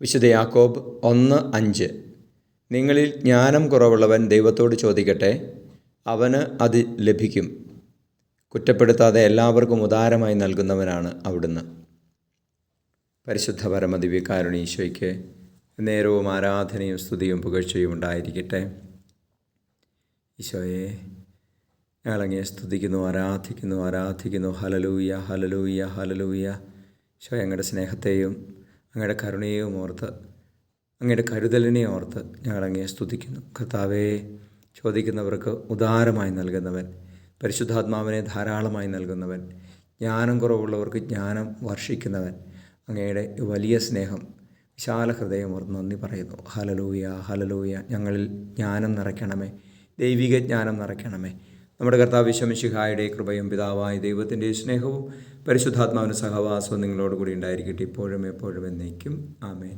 വിശുദ്ധ യാക്കോബ് 1:5. നിങ്ങളിൽ ജ്ഞാനം കുറവുള്ളവൻ ദൈവത്തോട് ചോദിക്കട്ടെ, അവന് അത് ലഭിക്കും. കുറ്റപ്പെടുത്താതെ എല്ലാവർക്കും ഉദാരമായി നൽകുന്നവനാണ് അവിടുന്ന്. പരിശുദ്ധ പരമദിവ്യകാരുണ്യ ഈശോയ്ക്ക് നേരവും ആരാധനയും സ്തുതിയും പുകഴ്ചയും ഉണ്ടായിരിക്കട്ടെ. ഈശോയെ, ഞങ്ങളങ്ങയെ സ്തുതിക്കുന്നു, ആരാധിക്കുന്നു. Hallelujah, hallelujah, hallelujah. ഈശോ, അങ്ങയുടെ സ്നേഹത്തെയും അങ്ങയുടെ കരുണയെയും ഓർത്ത്, അങ്ങയുടെ കരുതലിനെ ഓർത്ത് ഞങ്ങളങ്ങയെ സ്തുതിക്കുന്നു. കർത്താവേ, ചോദിക്കുന്നവർക്ക് ഉദാരമായി നൽകുന്നവൻ, പരിശുദ്ധാത്മാവിനെ ധാരാളമായി നൽകുന്നവൻ, ജ്ഞാനം കുറവുള്ളവർക്ക് ജ്ഞാനം വർഷിക്കുന്നവൻ, അങ്ങയുടെ വലിയ സ്നേഹം, വിശാല ഹൃദയം ഓർത്ത് നന്ദി പറയുന്നു. Hallelujah, hallelujah. ഞങ്ങളിൽ ജ്ഞാനം നിറയ്ക്കണമേ, ദൈവിക ജ്ഞാനം നിറയ്ക്കണമേ. നമ്മുടെ കർത്താവ് ഈശോ മിശിഹായുടെ കൃപയും പിതാവായ ദൈവത്തിൻ്റെ സ്നേഹവും പരിശുദ്ധാത്മാവിൻ്റെ സഹവാസവും നിങ്ങളോട് കൂടി ഉണ്ടായിരിക്കട്ടെ, ഇപ്പോഴും എപ്പോഴും എന്നേക്കും. ആമേൻ.